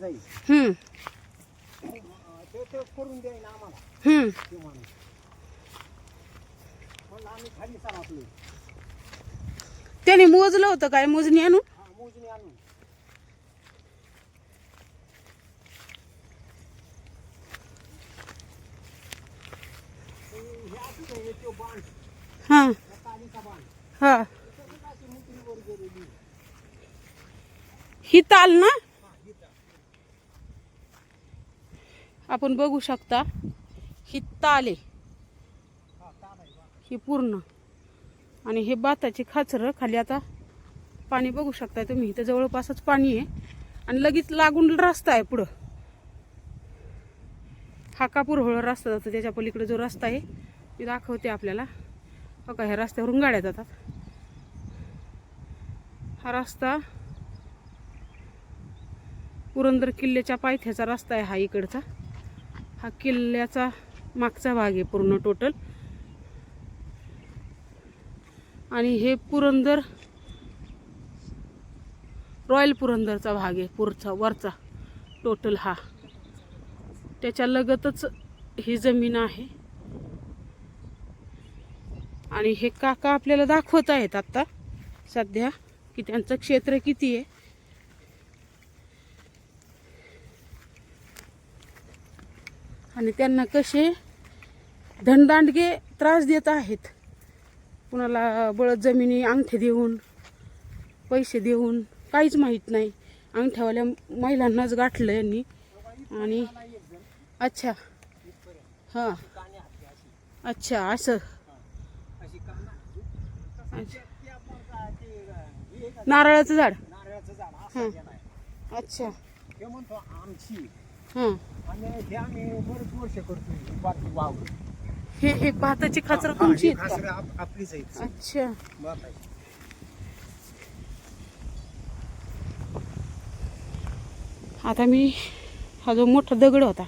जाईल ते करून द्याय ना आम्हाला ते माणूस म्हणलं आम्ही खाली सरकलो त्याने मोजलं होतं काय मोजणी आणू हा मोजणी आणून हे असं आहे तो बांध हां तालीचा बांध हां तसंच अशी मुठीवर गेलेली ही ताल ना हा इथं आपण बघू शकता ही ताल आहे हा ताल आहे बा ही पूर्ण आणि हे भाताची खाचरं खाली आता पाणी बघू शकता तुम्ही इथं जवळपासच पाणी आहे आणि लगेच लागून रस्ता आहे पुढं हा कापूरहोळ रस्ता जातो त्याच्या पलीकडे जो रस्ता आहे मी दाखवते आपल्याला बघा ह्या रस्त्यावरून गाड्या जातात हा रस्ता पुरंदर किल्ल्याच्या पायथ्याचा रस्ता आहे हा इकडचा हा किल्ल्याचा मागचा भाग आहे पूर्ण टोटल आणि हे पुरंदर रॉयल पुरंदरचा भाग आहे पुरचा वरचा टोटल हा त्याच्या लगतच ही जमीन आहे आणि हे काका आपल्याला दाखवत आहेत आता सध्या की त्यांचं क्षेत्र किती आहे आणि त्यांना कसे धनदांडगे त्रास देत आहेत कुणाला बळद जमिनी अंगठे देऊन पैसे देऊन काहीच माहीत नाही अंगठ्यावाल्या महिलांनाच गाठलं यांनी आणि अच्छा हां अच्छा असं नारळाचं झाड नारळाचं झाड असं गेलाय अच्छा ते म्हणतो आमची हां आणि हे आम्ही बरेच वर्ष करतोय बाकी वावर हे भाताची खाचरं तुमची आहेत का? खासर आपलीच आहे अच्छा बात आहे आता मी हा जो मोठा दगड होता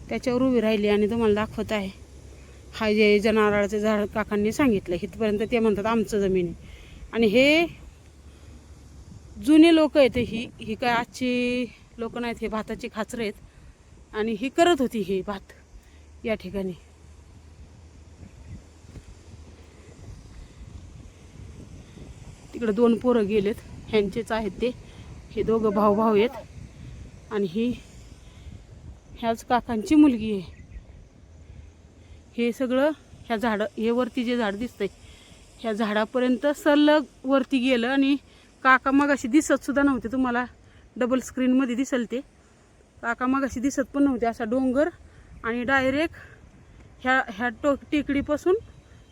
त्याच्यावर उभी राहिली आणि तुम्हाला दाखवत आहे हा जे नारळाचं झाड काकांनी सांगितलं इथपर्यंत ते म्हणतात आमचं जमीन आहे आणि हे जुने लोक आहेत ही काय आजची लोक नाहीत हे भाताची खाचरं आहेत आणि ही करत होती हे भात या ठिकाणी तिकडे दोन पोरं गेलेत ह्यांचेच आहेत ते हे दोघं भाऊ आहेत आणि ही ह्याच काकांची मुलगी आहे हे सगळं ह्या झाडं हे वरती जे झाड दिसतंय ह्या झाडापर्यंत सलग वरती गेलं आणि काका मगाशी दिसत सुद्धा नव्हते तुम्हाला डबल स्क्रीनमध्ये दिसेल ते काका मगाशी दिसत पण नव्हते असा डोंगर आणि डायरेक्ट ह्या टेकडीपासून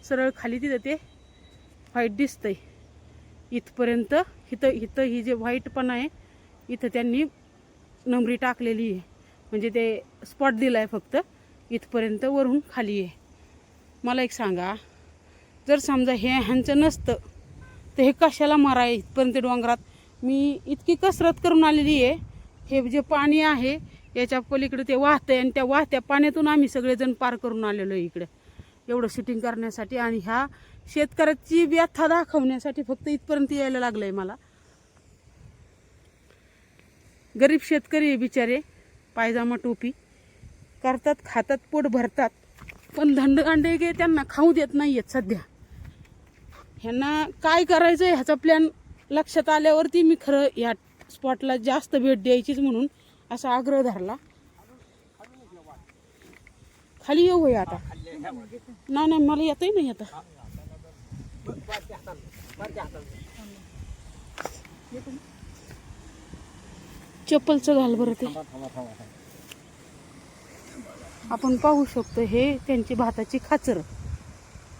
सरळ खाली तिथं ते व्हाईट दिसतंय इथपर्यंत इथं ही जे व्हाईटपणा आहे इथं त्यांनी नंबरी टाकलेली आहे म्हणजे ते स्पॉट दिला आहे फक्त इथपर्यंत वरून खाली आहे मला एक सांगा जर समजा हे ह्यांचं नसतं तर हे कशाला माराय इथपर्यंत डोंगरात मी इतकी कसरत करून आलेली आहे हे जे पाणी आहे याच्या पलीकडे ते वाहतंय आणि त्या वाहत्या पाण्यातून आम्ही सगळेजण पार करून आलेलो आहे इकडे एवढं शूटिंग करण्यासाठी आणि ह्या शेतकऱ्याची व्यथा दाखवण्यासाठी फक्त इथपर्यंत यायला लागलं आहे मला गरीब शेतकरी आहे बिचारे पायजामा टोपी करतात खातात पोट भरतात पण धनदांडगे त्यांना खाऊ देत नाही आहेत सध्या ह्यांना काय करायचं आहे ह्याचा प्लॅन लक्षात आल्यावरती मी खरं या स्पॉटला जास्त भेट द्यायचीच म्हणून असा आग्रह धरला खाली येऊ आहे आता नाही मला येतही नाही आता चप्पलचं घाल बरं ते आपण पाहू शकतो हे त्यांची भाताची खाचर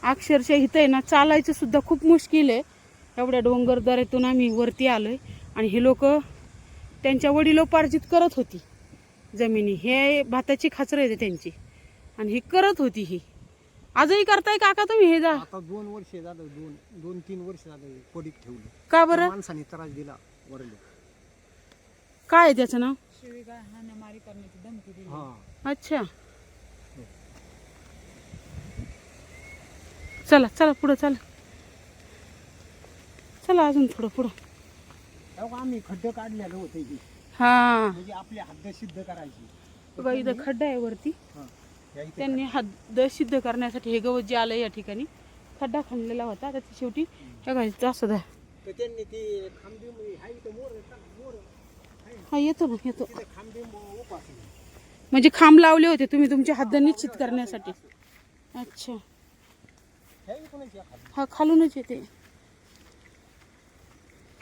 अक्षरशः इथं आहे ना चालायचं सुद्धा खूप मुश्किल आहे एवढ्या डोंगरदऱ्यातून आम्ही वरती आलोय आणि हे लोक त्यांच्या वडिलोपार्जित करत होती जमिनी हे भाताची खाचर आहे त्यांची आणि ही करत होती ही आजही करताय काका तुम्ही हे जा आता 2 वर्ष झालं 2-3 वर्ष झालं पडीक ठेवलं का बरं माणसाने त्रास दिला वरले काय आहे त्याचं नाव हा अच्छा चला पुढं चला अजून थोडं पुढं तेव्हा आम्ही खड्डे काढलेलं होते की हा म्हणजे आपली हद्द सिद्ध करायची. बघा इथं खड्डा आहे वरती. हा. या इथे त्यांनी हद्द सिद्ध करण्यासाठी हे गवत जे आलं या ठिकाणी खड्डा खणलेला होता. आता ते शेवटी त्या घायचं असं द्या. तर त्यांनी ती खांबी हा इथं मोर आहे का? मोर आहे. हा येतो ना येतो. तिथे खांबी उभा असेल. म्हणजे खांब लावले होते तुम्ही तुमची हद्द निश्चित करण्यासाठी. अच्छा हे कोणाची आहे खाली? हा खालूनच येते.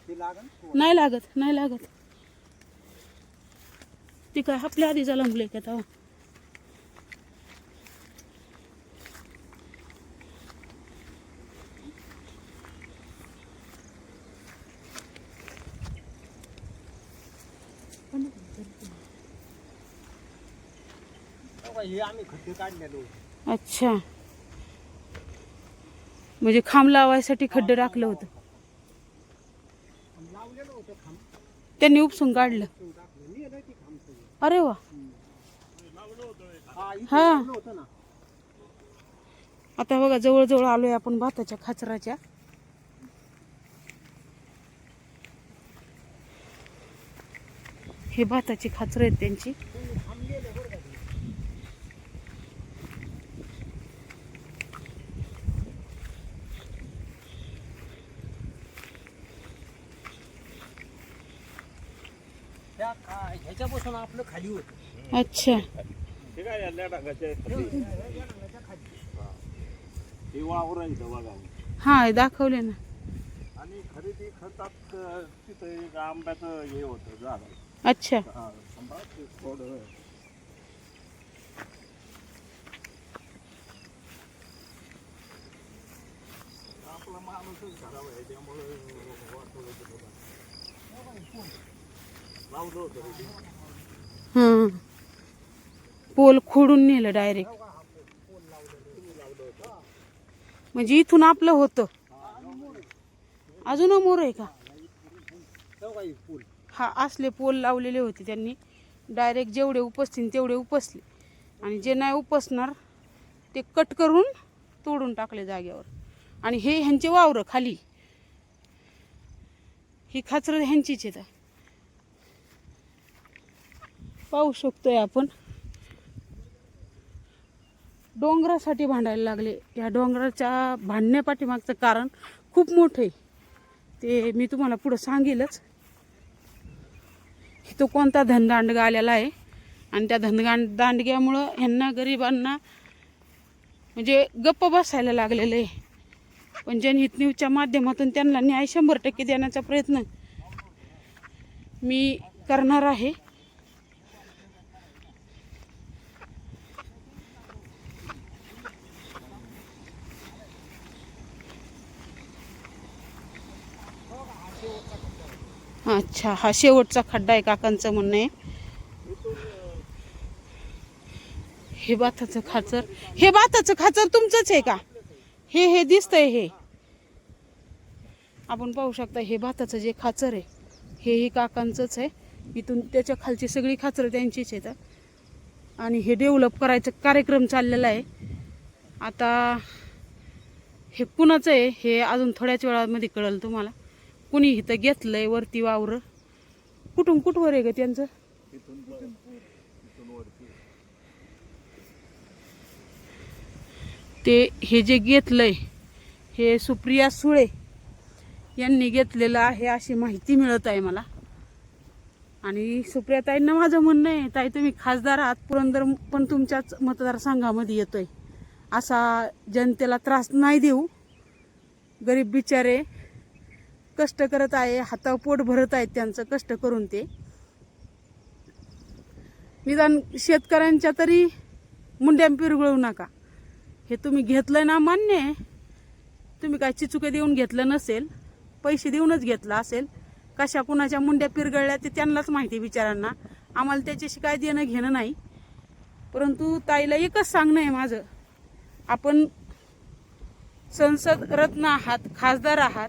ते लागन नाही लागत नाही लागत. ती काय आपल्या आधी जलमले का तेव्हा. हे आम्ही खड्डे काढलेलो. अच्छा म्हणजे खांब लावायसाठी खड्डे टाकलं होतं. लावलेलं होतं खांब. त्यांनी उपसून काढलं. टाकलं मी नाही ती खांब सगळी. अरे वा. हा इथे हा. लावलं होतं ना. आता बघा जवळजवळ आलोय आपण भाताच्या खाचराच्या. हे भाताची खाचर आहेत त्यांची. त्या ह्याच्यापासून आपलं खाली होतं. अच्छा हे काय या डांगाच्या खाली हे वावर आहे इथं बघा. हा हे दाखवले ना. आणि खरेदी खतात तिथं एक आंब्याचं हे होतं झाड. अच्छा आंबा ते थोडं आपला माणूसच खराब आहे त्यामुळे लावलं होतं रे ते. हा पोल खोडून नेलं डायरेक्ट. म्हणजे इथून आपलं होतं. अजून मोर आहे का. हा असले पोल लावलेले होते त्यांनी. डायरेक्ट जेवढे उपसतील तेवढे उपसले आणि जे नाही उपसणार ते कट करून तोडून टाकले जागेवर. आणि हे ह्यांचे वावर खाली. ही खाचर ह्यांचीच आहेत. पाहू शकतोय आपण डोंगरासाठी भांडायला लागले. या डोंगराच्या भांडण्यापाठीमागचं कारण खूप मोठं आहे. ते मी तुम्हाला पुढं सांगेलच. तो कोणता धनदांडगा आलेला आहे आणि त्या दांडग्यामुळं ह्यांना गरिबांना म्हणजे गप्प बसायला लागलेलं आहे. पण जनहित न्यूजच्या माध्यमातून त्यांना न्याय 100% देण्याचा प्रयत्न मी करणार आहे. अच्छा हा शेवटचा खड्डा आहे काकांचं म्हणणं आहे. हे भाताचं खाचर. हे भाताचं खाचर तुमचंच आहे का. हे दिसतंय. हे आपण पाहू शकता. हे भाताचं जे खाचर आहे हे काकांचंच आहे. इथून त्याच्या खालची सगळी खाचर त्यांचीच आहेत. आणि हे डेव्हलप करायचा कार्यक्रम चाललेला आहे. आता हे कुणाचं आहे हे अजून थोड्याच वेळामध्ये कळेल तुम्हाला. कुणी इथं घेतलंय वरती वावर. कुठून कुठवर आहे ग त्यांचं. ते हे जे घेतलंय हे सुप्रिया सुळे यांनी घेतलेलं आहे अशी माहिती मिळत आहे मला. आणि सुप्रिया ताईंना माझं म्हणणं आहे ताई तुम्ही खासदार आहात. पुरंदर पण तुमच्याच मतदारसंघामध्ये येतोय. असा जनतेला त्रास नाही देऊ. गरीब बिचारे कष्ट करत आहे. हातावर पोट भरत आहेत त्यांचं कष्ट करून. ते निदान शेतकऱ्यांच्या तरी मुंड्या पिरगळू नका. हे तुम्ही घेतलंय ना मान्य आहे. तुम्ही काय चिचुके देऊन घेतलं नसेल. पैसे देऊनच घेतलं असेल. कशा कुणाच्या मुंड्या पिरगळल्या ते त्यांनाच माहिती बिचारांना. आम्हाला त्याच्याशी काय देणं घेणं नाही. परंतु ताईला एकच सांगणं आहे माझं. आपण संसद रत्न आहात, खासदार आहात.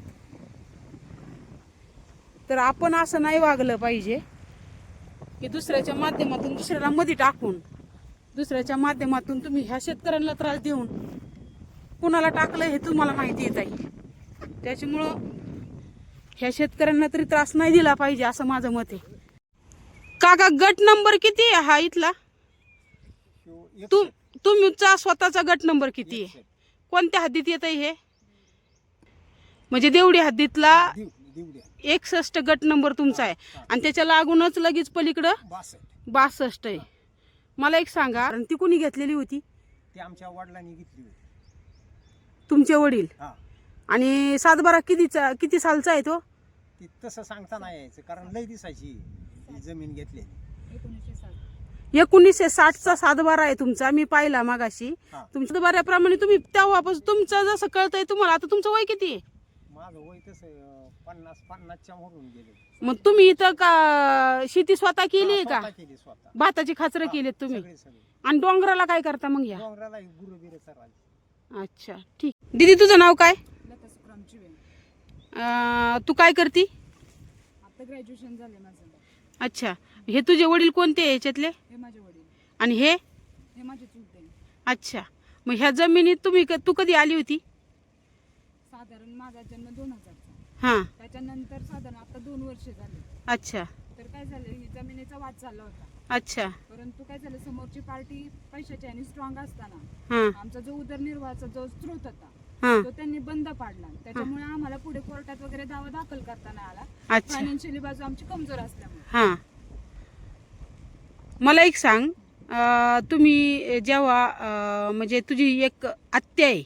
तर आपण असं नाही वागलं पाहिजे की दुसऱ्याच्या माध्यमातून दुसऱ्याला मध्ये टाकून दुसऱ्याच्या माध्यमातून तुम्ही ह्या शेतकऱ्यांना त्रास देऊन कुणाला टाकलं हे तुम्हाला माहिती येत आहे. त्याच्यामुळं ह्या शेतकऱ्यांना तरी त्रास नाही दिला पाहिजे असं माझं मत आहे. काका गट नंबर किती आहे हा इथला? ह्यो एक तुमचा स्वतःचा गट नंबर किती आहे? कोणत्या हद्दीत येत आहे हे? म्हणजे देवडी हद्दीतला दिवड्या 61 गट नंबर तुमचा आहे आणि त्याच्या लागूनच लगेच पलीकडं 62 आहे. मला एक सांगा, आणि ती कुणी घेतलेली होती? ती आमच्या वडिलांनी घेतली होती. तुमचे वडील? हा, आणि सातबारा किती सालचा आहे तो? ती तसं सांगता नाही यायचं, कारण लय दिसायची ही जमीन घेतलेली. 1960चा सातबारा आहे तुमचा. मी पाहिला मागाशी. हा. तुमच्या सातबाऱ्याप्रमाणे तुम्ही तेव्हापासून तुमचं जसं कळतंय तुम्हाला, आता तुमचं वय किती आहे? माझं वय तसं 50-50च्या मरून गेले. मग तुम्ही इथं का शेती स्वतः केली आहे का? स्वतः केली, स्वतः भाताची खाचरं केलीत तुम्ही? सगळे आणि डोंगराला काय करता मग या? डोंगराला गुरु बिरे चरायचे. अच्छा, ठीक. दीदी तुझं नाव काय? तू काय करती? आता ग्रॅज्युएशन झाले माझं. अच्छा, हे तुझे वडील कोणते आहे याच्यातले? हे माझे वडील. आणि हे? हे माझे चुलते. अच्छा, मग ह्या जमिनीत तू कधी आली होती? साधारण माझा जन्म 2000चा. हां. त्याच्यानंतर साधारण आता 2 वर्ष झाले. अच्छा तर काय झालं, ही जमिनीचा वाद चालला होता. अच्छा. परंतु काय झालं, समोरची पार्टी पैशाची आणि स्ट्रॉंग असताना हां आमचा जो उदरनिर्वाहाचा जो स्रोत होता हां. तो त्यांनी बंद पाडला. त्याच्यामुळे आम्हाला पुढे कोर्टात वगैरे दावा दाखल करता नाही आला. अच्छा. फायनान्शियली बाजू आमची कमजोर असल्यामुळे. हां. मला एक सांग, तुम्ही जेव्हा म्हणजे तुझी एक आत्या आहे,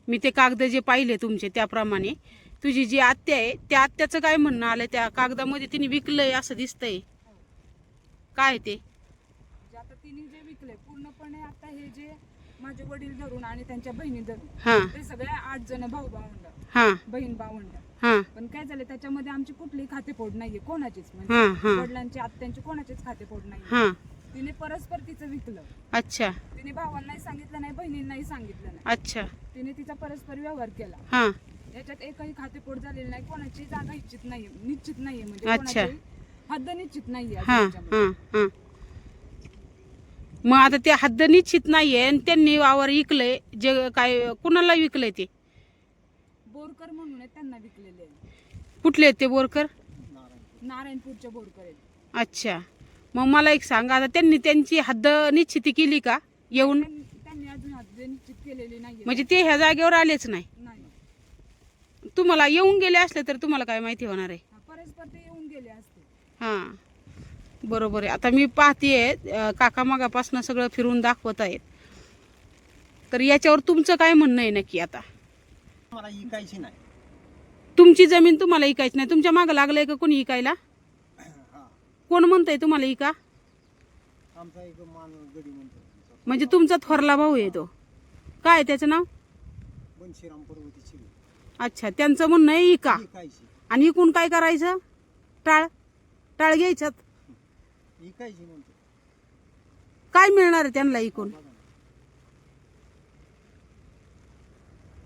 मी ते कागद जे पाहिले तुमचे त्याप्रमाणे तुझी जी आत्या आहे त्या आत्याचं काय म्हणणं आलं? त्या कागदामध्ये तिने विकलंय असं दिसतंय, काय ते? म्हणजे आता तिने जे विकले पूर्णपणे, आता हे जे माझे वडील धरून आणि त्यांच्या बहिणी धरून हां ते सगळे 8 जण भाऊ भावंड, हां बहीण भावंड. हां पण काय झालं, त्याच्यामध्ये आमची कुठलीही खातेपोड नाहीये कोणाचीच. हां म्हणजे हां वडिलांची आत्यांची कोणाचीच खातेपोड नाही. हां. तिने परस्पर तिचं विकलं. अच्छा तिने भावांनाही सांगितलं नाही, बहिणींनाही सांगितलं नाही. अच्छा. तिने तिचा परस्पर व्यवहार केला. हां याच्यात एकही खातेपोड झालेली नाही, कोणाची जागा निश्चित नाहीये, निश्चित नाहीये. म्हणजे अच्छा. कोणाची हद्द निश्चित नाहीये अजून हां याच्यामध्ये. हां हां. मग आता ते हद्द निश्चित नाहीये आणि त्यांनी वावर विकलंय, जे काय कुणाला विकलंय ते? बोरकर म्हणून आहेत, त्यांना विकलेले आहे. कुठले आहेत ते बोरकर? नारायणपूरच्या बोरकर आहेत. अच्छा, मग मला एक सांगा, आता त्यांनी त्यांची हद्द निश्चिती केली का येऊन? त्यांनी अजून हद्द निश्चित केलेली नाहीये. म्हणजे ते ह्या जागेवर आलेच नाही? नाही. तुम्हाला येऊन गेले असले तर तुम्हाला काय माहिती होणार आहे? परस्पर ते येऊन गेले असते. हां बरोबर आहे. आता मी पाहतेय काका मागापासून सगळं फिरून दाखवत आहेत, तर याच्यावर तुमचं काय म्हणणं आहे नक्की? आता मला इकायची नाही. तुमची जमीन तुम्हाला इकायची नाही? तुमच्या मागं लागलंय का कोणी इकायला? हा, कोण म्हणतंय तुम्हाला इका? आमचा एक मान गडी म्हणतो, म्हणजे तुमचा थोरला भाऊ आहे तो, काय त्याचं नाव? बनशीराम पर्वतीची. अच्छा, त्यांचं म्हणणं आहे इका. इकायची. आणि इकून काय करायचं? टाळ टाळ घ्यायच्यात. इकायची म्हणतो. काय मिळणार आहे त्यांना इकून?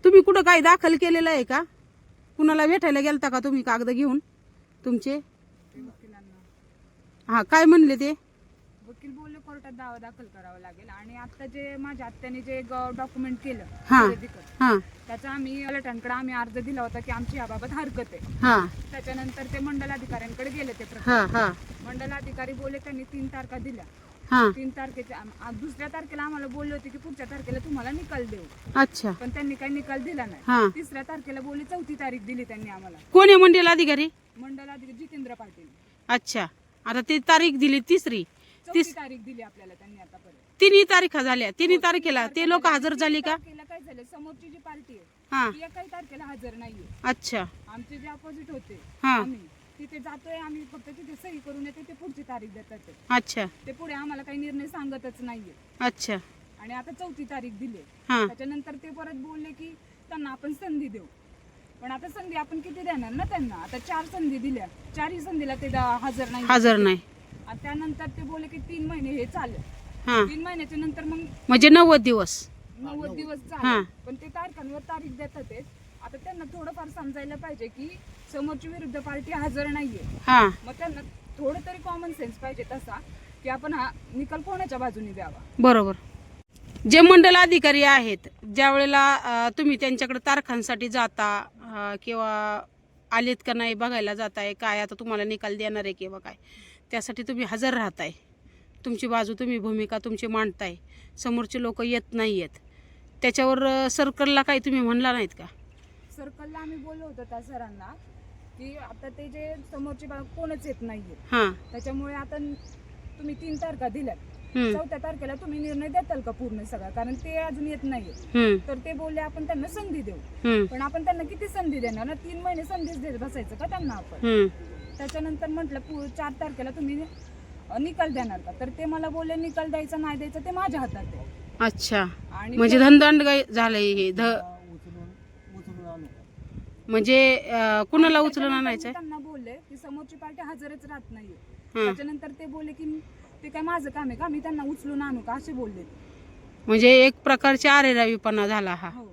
तुम्ही कुठं काय दाखल केलेलं आहे का? कुणाला भेटायला गेलता का तुम्ही कागद घेऊन तुमचे? वकिलांना. हा, काय म्हणले ते? वकील बोलले कोर्टात दावा दाखल करावा लागेल. आणि आता जे माझ्या आत्याने जे डॉक्युमेंट केलं हा खरेदी कर, हा त्याचा आम्ही अलटांकडे आम्ही अर्ज दिला होता की आमची याबाबत हरकत आहे. हा त्याच्यानंतर ते मंडलाधिकाऱ्यांकडे गेले. ते हा प्रकरण हा मंडलाधिकारी बोलले, त्यांनी 3 तारखा दिल्या. हा. 3 तारखेच्या दुसऱ्या तारखेला आम्हाला बोलले होते की पुढच्या तारखेला तुम्हाला निकाल देऊ, अच्छा. पण त्यांनी काही निकाल दिला हा. नाही. 3ऱ्या तारखेला बोलले, 4थी तारीख दिली त्यांनी आम्हाला. कोण आहे मंडल अधिकारी? मंडलाधिकारी जितेंद्र पाटील. अच्छा, आता ती तारीख दिली तिसरी, 4थी तारीख दिली आपल्याला त्यांनी आतापर्यंत. तिन्ही तारीखा झाल्या. तिन्ही तारखेला ते लोक हजर झाली का? तारखेला काय झालं, समोरची जी पार्टी आहे हा. ती एकाही तारखेला हजर नाहीये. अच्छा. आमचे जे अपोजिट होते हा. आम्ही तिथे जातोय, आम्ही फक्त तिथे सही करून येते, ते पुढची तारीख देतात ते. अच्छा ते पुढे आम्हाला काही निर्णय सांगतच नाहीये. अच्छा. आणि आता 4थी तारीख दिली. हा. त्याच्यानंतर ते परत बोलले की त्यांना आपण संधी देऊ, पण आता संधी आपण किती देणार ना त्यांना? आता 4 संधी दिल्या, 4ही संधीला ते हजर नाही. हजर नाही. आणि त्यानंतर ते बोलले की 3 महिने हे चालेल. हा, 3 महिन्याच्या नंतर मग म्हणजे 90 दिवस. 90 दिवस हा. चालेल. पण ते तारखांवर तारीख देतात ते. आता त्यांना थोडंफार समजायला पाहिजे की समोरची विरुद्ध पार्टी हजर नाहीये. हा. मग त्यांना थोडं तरी कॉमन सेन्स पाहिजे तसा, की आपण हा निकाल कोणाच्या बाजूने द्यावा. बरोबर. जे मंडल अधिकारी आहेत, ज्या वेळेला तुम्ही त्यांच्याकडे तारखांसाठी जाता किंवा आलेत का नाही बघायला जाताय, काय आता तुम्हाला निकाल देणार आहे किंवा काय, त्यासाठी तुम्ही हजर राहताय, तुमची बाजू, तुम्ही भूमिका तुमची मांडताय, समोरचे लोक येत नाही आहेत, त्याच्यावर सर्कलला काही तुम्ही म्हणला नाहीत का? सर्कलला आम्ही बोललो होतो त्या सरांना की आता ते जे समोरची कोणच येत नाहीये, हां. त्याच्यामुळे आता तुम्ही 3 तारखा दिल्यात, हम्म. 4थ्या तारखेला तुम्ही निर्णय देताल का पूर्ण सगळा, कारण ते अजून येत नाहीये. हम्म. तर ते बोलले आपण त्यांना संधी देऊ. हम्म. पण आपण त्यांना किती संधी देणार ना, 3 महिने संधीच देत बसायचं का त्यांना आपण? हम्म. त्याच्यानंतर म्हटलं 4 तारखेला तुम्ही निकाल देणार का, तर ते मला बोलले निकाल द्यायचा नाही द्यायचा ते माझ्या हातात आहे. अच्छा, आणि म्हणजे धनदंड झालंय हे उचलून आणू. म्हणजे कुणाला उचलून त्याच्यानंतर आणायचंय? मी त्यांना बोलले की समोरची पार्टी हजरच राहत नाहीये. हं. त्याच्यानंतर ते बोलले की ते काय माझं काम आहे का, मी त्यांना उचलून आणू का, असे बोलले. म्हणजे एक प्रकारची आरेरावीपणा झाला हा. हो.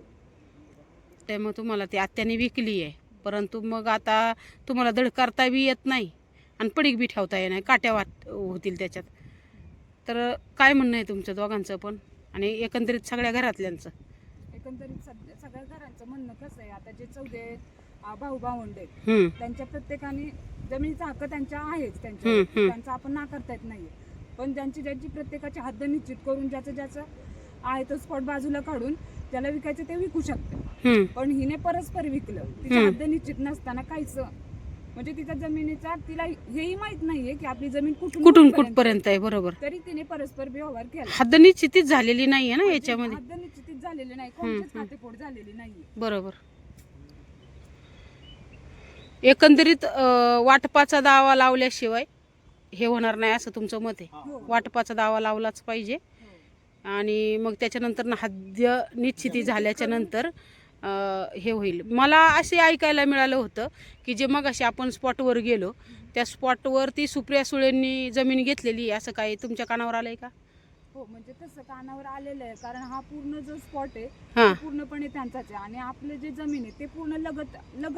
त्यामुळे तुम्हाला ती आत्याने विकली आहे, परंतु मग आता तुम्हाला धड करता बी येत नाही आणि पडीक बी ठेवता येत नाही, काट्या होतील त्याच्यात. तर काय म्हणणं आहे तुमचं दोघांचं पण आणि एकंदरीत सगळ्या घरातल्यांचं? एकंदरीत सगळ्या घरांचं म्हणणं कसं आहे, आता जे 14 भाऊ भावंड आहेत हम्म. त्यांच्या प्रत्येकाने जमिनीचा हक्क त्यांच्या आहेच, हम्म. त्यांचा आपण नाकारता येत नाहीये. पण ज्यांची प्रत्येकाची हद्द निश्चित करून ज्याचं आहे तो स्पॉट बाजूला काढून त्याला विकायचं ते विकू शकते. हम्म. पण हिने परस्पर विकलं, तिची हद्द निश्चित नसताना काहीच, म्हणजे तिच्या जमिनीचा तिला हेही माहित नाहीये की आपली जमीन कुठून कुठपर्यंत आहे. बरोबर. तरी तिने परस्पर व्यवहार केला. हद्द निश्चितीच झालेली नाहीये ना याच्यामध्ये. हद्द निश्चित झालेली नाही, कोणतीच खातेफोड झालेली नाहीये. बरोबर. एकंदरीत वाटपाचा दावा लावल्याशिवाय हे होणार नाही असं तुमचं मत आहे? हो. वाटपाचा दावा लावलाच पाहिजे आणि मग त्याच्यानंतर हद्द निश्चिती झाल्याच्या नंतर हे होईल. मला असे ऐकायला मिळालं होतं की जे मग असे आपण स्पॉटवर गेलो त्या स्पॉटवर ती सुप्रिया सुळेंनी जमीन घेतलेली आहे, असं काय तुमच्या कानावर आलंय का? हो, म्हणजे तसं कानावर आलेलं आहे, कारण हा पूर्ण जो स्पॉट आहे हां. तो पूर्णपणे त्यांचाच आहे आणि आपले जे जमीन आहे ते पूर्ण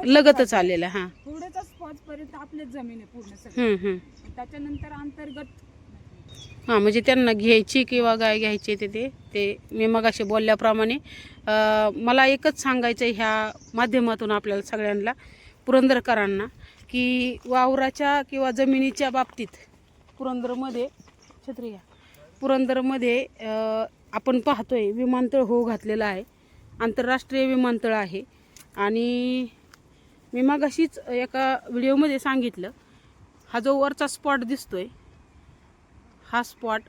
लगतच आलेलं. हां. थोड्याच स्पॉट पर्यंत आपलीच जमीन आहे पूर्ण सगळी. त्याच्यानंतर अंतर्गत हां, म्हणजे त्यांना घ्यायची किंवा गाय घ्यायची ते मी मगाशी बोलल्याप्रमाणे मला एकच सांगायचं आहे ह्या माध्यमातून आपल्याला सगळ्यांना, पुरंदरकरांना, की वावराच्या किंवा जमिनीच्या बाबतीत पुरंदरमध्ये आपण पाहतोय विमानतळ होऊ घातलेलं आहे, आंतरराष्ट्रीय विमानतळ आहे. आणि मी मगाशीच एका व्हिडिओमध्ये सांगितलं, हा जो वरचा स्पॉट दिसतोय हा स्पॉट,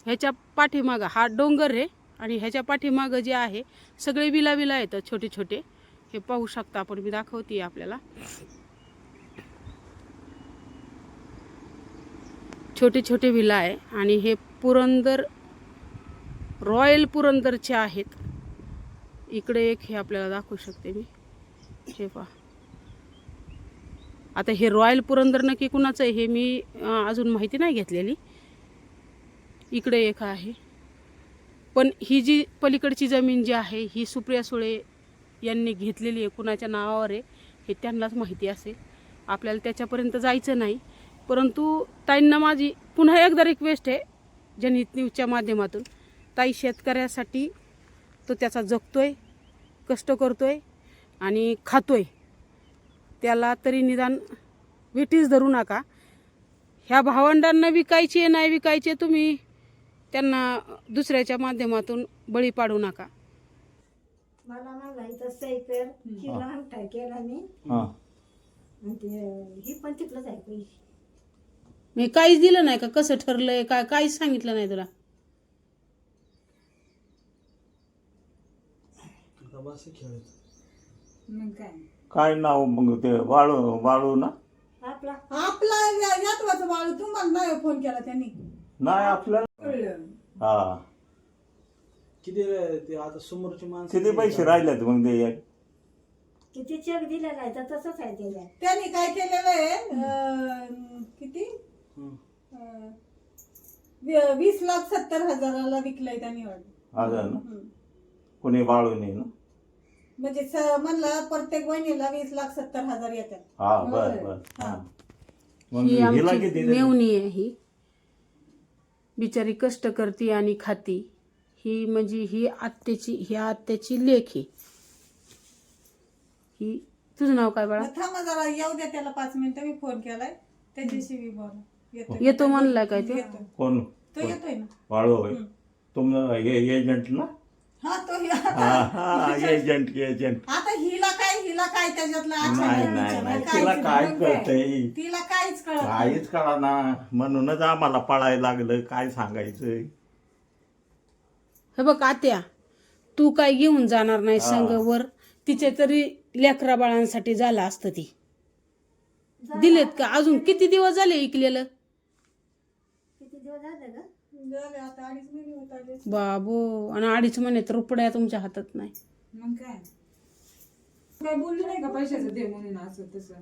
ह्याच्या पाठीमागं हा डोंगर आहे आणि ह्याच्या पाठीमागं जे आहे सगळे विला येतं छोटे छोटे, हे पाहू शकता आपण, मी दाखवते आपल्याला. छोटे छोटे विला आहे आणि हे रॉयल पुरंदरचे आहेत. इकडे एक हे आपल्याला दाखवू शकते मी, हे पहा. आता हे रॉयल पुरंदर नक्की कुणाचं आहे हे मी अजून माहिती नाही घेतलेली. इकडे एक आहे, पण ही जी पलीकडची जमीन जी आहे ही सुप्रिया सुळे यांनी घेतलेली आहे, कुणाच्या नावावर आहे हे त्यांनाच माहिती असेल, आपल्याला त्याच्यापर्यंत जायचं नाही. परंतु ताईंना माझी पुन्हा एकदा रिक्वेस्ट आहे जनहित न्यूजच्या माध्यमातून, ताई शेतकऱ्यासाठी तो त्याचा जगतोय, कष्ट करतोय आणि खातोय, त्याला तरी निदान विटीस धरू नका. ह्या भावंडांना विकायचे नाही विकायचे, तुम्ही त्यांना दुसऱ्याच्या माध्यमातून बळी पाडू नका. मला म्हणायचं सायकर तिला अंगठा केला मी, ही पण तिकडंच आहे पैसे. मी काहीच दिलं नाही का? कसं ठरलंय काय काहीच सांगितलं नाही तुला? मग काय नाव मग ते वाळू ना? आपला यातवाचं बाळू तुम्हाला नाही फोन केला त्यांनी? नाही आपल्याला. हा, किती ते आता समोरची माणसं किती पैसे राहिलेत मग ते? किती चेक दिलेला आहे तर तसंच आहे त्याच्यात. त्यांनी काय केलेलं आहे, किती 20,70,000 विकलंय त्यांनी वाटतं. हजार ना? कोणी वाळू नाही ना? म्हणजे म्हणलं प्रत्येक महिन्याला 20,70,000 येतात. हा, बर बर. हा. मग ही हिला आमची किती दिले? मेवणी आहे, ही बिचारी कष्ट करती आणि खाती. ही म्हणजे ह्या आत्याची लेक आहे ही. तुझं नाव काय बाळा? थांबा जरा येऊ द्या त्याला 5 मिनिटं, मी फोन केलाय. त्याच्याशी बी बोला. येतो म्हणलाय काय ते? येतो. कोण तो येतोय ना. वाळू होय तुम हे एजंट ना हा तो हा एजंट आता हिला काय त्याच्यातलं अच्छा नाही नाही नाही नाही विचारलं, तिला काहीच काय नाही. कळतंय तिला काहीच कळत नाही. काहीच कळा ना म्हणूनच आम्हाला पळायला लागलं काय सांगायचं हे बघ आत्या, तू काय घेऊन जाणार नाही संघवर, तिचे तरी लेकरा बाळांसाठी झालं असतं ती. दिलेत का? अजून किती दिवस झाले ऐकलेलं? किती दिवस झाले ग? झाले आता 2.5 महिने होत आले. बाबो, आणि 2.5 महिन्यात रुपड्या तुमच्या हातात नाही. मग काय बोलली नाही का पैशाचं दे म्हणून असं तसं?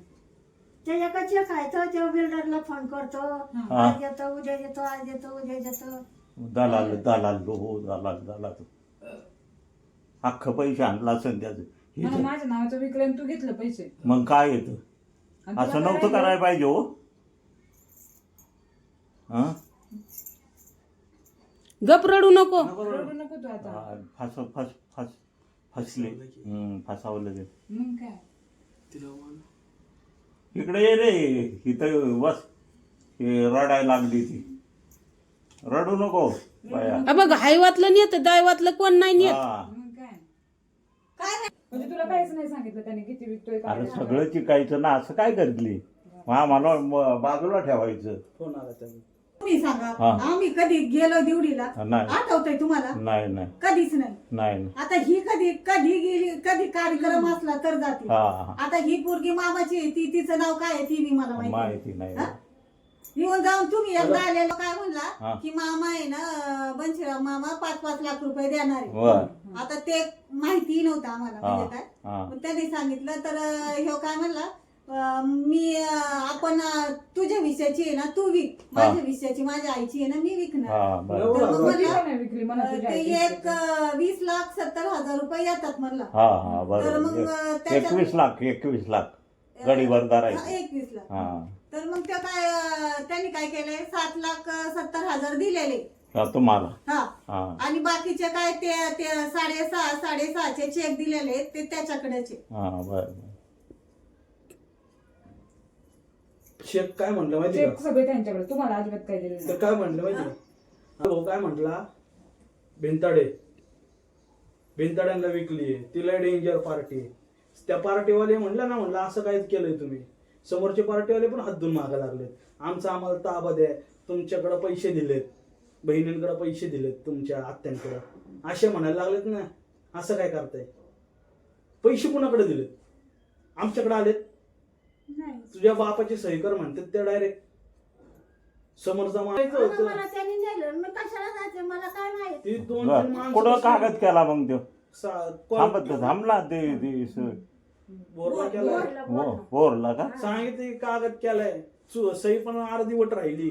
त्याच्याकडे चेक आहे तो, तेव्हा बिल्डरला फोन करतो, हा. आज येतो उद्या येतो, आज येतो उद्या येतो. दलाल हो दलाल अख्खं पैसे आणला असेल त्याचं मला माझ्या नावाचं विकलं तू घेतलं पैसे. मग काय येतं आणि तुला असं काय नव्हतं राहिलं? करायला पाहिजे हो हा गप रडू नको. रडू नको तू आता. फसले फसावलं ते मग काय इकडे ये रे इथं बस हे रडायला लागली ती रडू नको बाया हा बघ, हायवातलं नेत, दायवातलं कोण नाही नेत. हा मग काय म्हणजे तुला काहीच नाही सांगितलं त्याने किती विकतोय काय अरे सगळं चिकायचं ना असं काय करतली मला बाजूला ठेवायचं तुम्ही सांगा हा. आम्ही कधी गेलो दिवडीला नाही आठवतंय तुम्हाला? नाही नाही कधीच नाही. नाही आता ही कधी गेली, कधी कार्यक्रम असला तर जाते. हा आता ही पोरगी मामाची आहे, ती तिचं नाव काय आहे ती मी मला माहिती आहे. माहिती नाही हा? येऊन जाऊन तुम्ही एकदा आलेलो काय हा. म्हणला की मामा आहे ना बंशीराम मामा 5-5 लाख रुपये देणार आहे. बर आता ते माहिती नव्हतं आम्हाला हा म्हणजे काय. हा पण त्यांनी सांगितलं तर ह्यो काय म्हणला मी आपण तुझ्या विषयाची आहे ना तू विक, माझ्या विषयाची माझ्या आईची आहे ना मी विकणार. हा बर तर मग किती म्हणला नाही विकली म्हणा तुझ्या ते आईची एक 20,70,000 रुपये येतात म्हणला. हा हा तर मग बरोबर त्याच्यात 21 लाख गडीवर धरायचं 21 लाख. हा तर मग त्या काय त्यांनी काय केलंय 7,70,000 दिलेले. हा, तुम्हाला हा हा आणि बाकीचे काय ते 6.5 चेक दिलेले ते त्याच्याकडेचे. हा बर शेख काय म्हणलं माहिती चेक का? सगळे त्यांच्याकडे, तुम्हाला अजिबात काय दिलं तर नाही. काय म्हणलं माहिती का? भाऊ काय म्हटला भिंताड्यांना विकली तिला डेंजर पार्टी. त्या पार्टीवाले म्हणलं ना, म्हणलं असं काहीच केलंय तुम्ही. समोरचे पार्टीवाले पण हातून मागा लागलेत, आम्हाला ताबा द्या, तुमच्याकडे पैसे दिलेत, बहिणींकडे पैसे दिलेत, तुमच्या आत्यांकडे असे म्हणायला लागलेत ना. असं काय करताय? पैसे कुणाकडे दिलेत? आमच्याकडे आलेत. तुझ्या बापाची सही कर म्हणतात ते डायरेक्ट समोरचा मारायचं होतं. मला त्यांनी नेलं, मी कशाला जायचं, मला काय माहित. ती दोन बर. तीन माणसं कुठं बसली. कागद केला मग तो सा- थांबला ते बोरला केलाय. बोरला का सांगितलं कागद केलाय, सही पण अर्धीवट राहिली.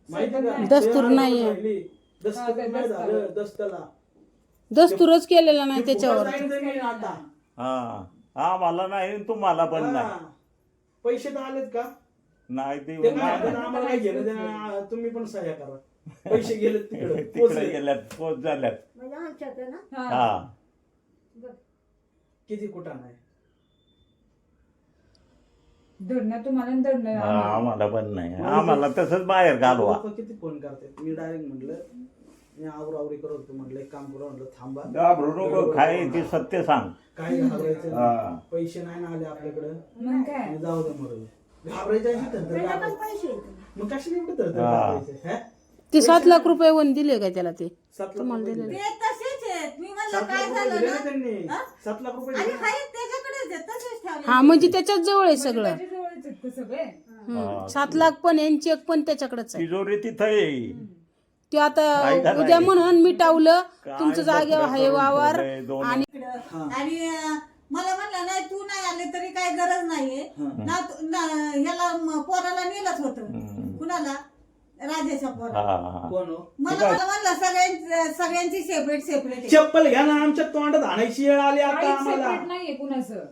माहिती का? दस्तूर ते अर्धवट नाहीये. राहिली. दस्तूर नाही झालं दस्ताला. दस्तूरच केलेला नाही ते त्याच्यावर. फुकट जाईन जमीन आता. हा मला नाही तुम्हाला पण हा. नाही पैसे तर आलेत का? नाही ते ते काय म्हणतात, आम्हाला काय घेणं देणं, तुम्ही पण सह्या करा. पैसे गेलेत तिकडे तिकडे गेल्यात पोच झाल्यात म्हणजे आमच्याकडे ना हा किती कुठं नाही. धरणं तुम्हाला आणि धरणं हा, आम्हाला. आम्हाला पण नाही आम्हाला तसंच बाहेर घालवा लोकं किती फोन करतात. मी डायरेक्ट म्हटलं मी आवरावरी करत होतो, म्हटलं एक काम करू, म्हटलं थांबा, घाबरू नको काय ते सत्य सांग काय घाबरायचं हा. नाही. पैसे नाही ना आले आपल्याकडे, मग काय जाऊ दे मरू दे. घाबरायचं आहे तर त्याच्याकडे पैसे येतात. मग कशाला एवढं तर हा. घाबरायचं? हा? ते 7 लाख रुपये वन दिले का त्याला? ते 7 लाख तुम्हाला रुपये दिलेले. दिले. ते तसेच आहेत. मी म्हणलं 7 काय लाख रुपये झालं दिले ना ना त्यांनी. हा? 7 लाख रुपये आणि दिले. आहेत त्याच्याकडेच आहेत, तसेच ठेवले. हा म्हणजे त्याच्याच जवळ आहे सगळं. त्याच्या जवळच आहेत ते सगळे. 7 लाख पण आणि चेक पण त्याच्याकडेच आहे. तिजोरी तिथं आहे ते आता काय करायचं? उद्या म्हणून मिटावलं काय तुमचं जागेवर बकरं आहे करून वावर. ठेवलंय, दोन आणि आणि मला म्हणलं नाही तू नाही आले तरी काही गरज नाहीये ह्याला पोराला नेलंच होतं. कुणाला? राजाच्या पोराला. हा कोण हो? मला म्हणलं सगळ्यांची सेपरेट चप्पल घ्या ना, आमच्या तोंडात आणायची वेळ आली आता काहीच आम्हाला. separate नाहीये कुणाचं.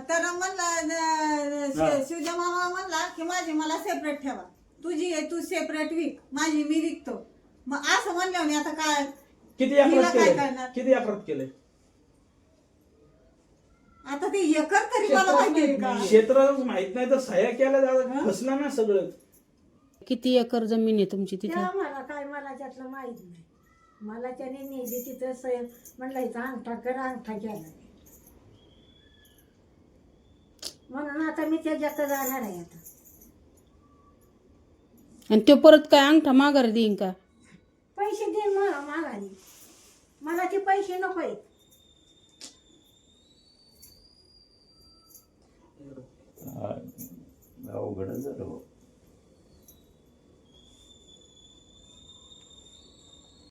तर म्हणलं शिवजा मामा म्हणला की माझी मला सेपरेट ठेवा, तुझी आहे तू सेपरेट विक, माझी मी विकतो. मग असं म्हणलं आता काय किती हिला अकरात काय केले? करणार? किती अकरात केले? आता ते एकर तरी मला माहिती का क्षेत्र माहित नाही तर सह्या केल्या जातात, फसला ना सगळं. किती एकर जमीन आहे तुमची तिथे? त्या मला काय मला त्यातलं माहित नाही. मला त्याने नेली तिथं म्हणलं इथं अंगठा कर, अंगठा केला. म्हणून आता मी त्याच्याकडे जाणार आहे आता. आणि तो परत काय अंगठा माघारी देईन का? पैसे दे माघारी. मला ते पैसे नको आहेत. अवघडच झालं हो.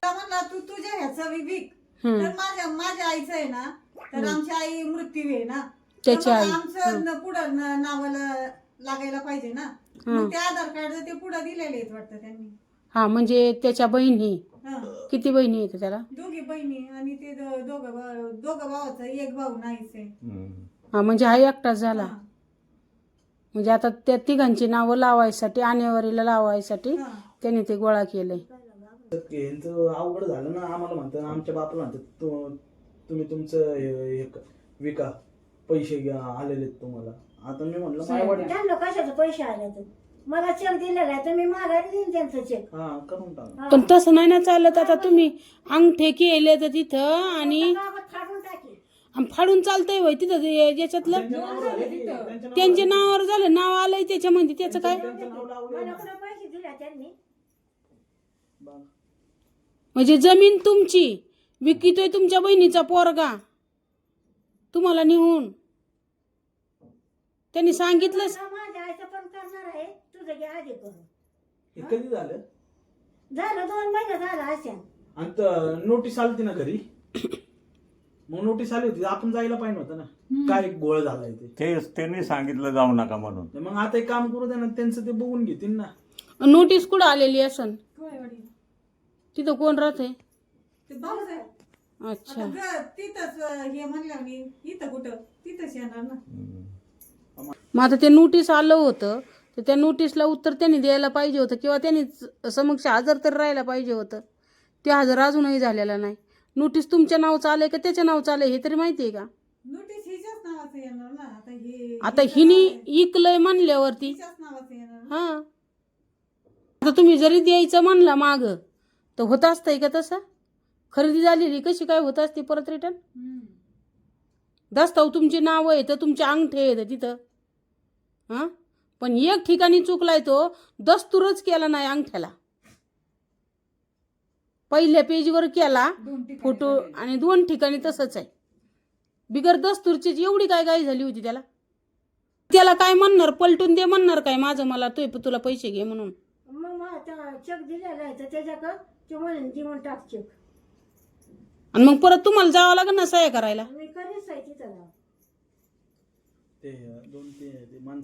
म्हणला तू तुझ्या ह्याचं विक. तर माझ्या आईचं आहे ना, तर आमची आई मृत्यू आहे ना, त्याची आई. आमचं पुढं नावाला लागायला पाहिजे ना. मग ते आधार कार्ड ते पुढं दिलेले आहेत वाटतं त्यांनी. हा, म्हणजे त्याच्या बहिणी. हा, किती बहिणी आहेत त्याला? दोघी बहिणी आणि ते दोघं भावाचं, एक भाऊ नाहीच आहे. हा, म्हणजे हा एकटाच झाला. हा. म्हणजे आता त्या तिघांची नावं लावायसाठी, आणेवारीला लावायसाठी हा. त्याने ते गोळा केलंय. यांचं अवघड झालं ना. आम्हाला म्हणतात, आमच्या बापाला म्हणतात तुम्ही तुमचं हे विका, पैसे घ्या, आलेले तुम्हाला. आता मी म्हणलं माझ्या वडील त्यांना कशाचे पैसे आले तर मला चेक दिलेला आहे तर मी माघारी देईन त्यांचं चेक. हा करून टाका. पण तसं नाही ना चालत. आता तुम्ही अंगठे केले तर तिथं आणि कागद फाडून टाकी. फाडून चालतंय होय तिथं याच्यातलं? त्यांच्या नावावर झाले की, त्यांच्या त्यांच्या नावावर झालं, नाव आलंय त्याच्यामध्ये, त्याचं काय? त्यांचं नाव लावलंय मला ना. कुठे पैसे दिले त्यांनी. बघ. म्हणजे जमीन तुमची विकितोय तुमच्या बहिणीचा पोरगा तुम्हाला नेऊन. त्यांनी सांगितलं. मला माझ्या आईचं पण करणार आहे, तुझं घे आधी करून. हे कधी झालं? झालं 2 महिने झालं अशा. आणि नोटीस आली ना घरी. मग नोटीस आली होती, आपण जायला पाहिजे होतं ना. काय गोळ झालाय ते. त्यांनी सांगितलं जाऊ नका म्हणून. मग आता एक काम करू दे ना, त्यांचं ते बघून घेतील ना. नोटीस कुठं आलेली असन? होय वडील. तिथं कोण राहते? ते भाऊच आहे. अच्छा. आता तिथंच हे म्हणलं मी, इथं कुठं तिथंच येणार ना. मग आता ते नोटीस आलं होतं तर त्या नोटीसला उत्तर त्यांनी द्यायला पाहिजे होतं, किंवा त्यांनी समक्ष हजर तर राहायला पाहिजे होतं. ते हजर अजूनही झालेला नाही. नोटीस तुमच्या नावचं आलंय का त्याच्या नावचं आलंय हे तरी माहिती आहे का? नोटीस हिच्याच नावाचं येणार ना. आता हिने इकलंय म्हणल्यावरती. हिच्याच नावाचं येणार ना. हा, आता तुम्ही जरी द्यायचं म्हणला माग तर होत असतंय का तसं? खरेदी झालेली कशी काय होत असते परत रिटर्न? दस्ताव तुमची नावं आहे तर तुमचे अंगठे आहेत तिथं. हां, पण एक ठिकाणी चुकलाय, तो दस्तूरच केला नाही अंगठ्याला. पहिल्या पेजवर केला फोटो आणि 2 ठिकाणी तसंच आहे. बिगर दस्तूरची एवढी काय गाय झाली होती त्याला. त्याला काय म्हणणार, पलटून दे म्हणणार काय माझं मला, तुला पैसे घे म्हणून. मग मला चेक दिलेला आहे तर त्याच्याकडं ते म्हणून देऊन टाक चेक. आणि मग परत तुम्हाला जावं लागेल ना सह्या करायला. मी कधीच आहे तिथं. ते 2 ते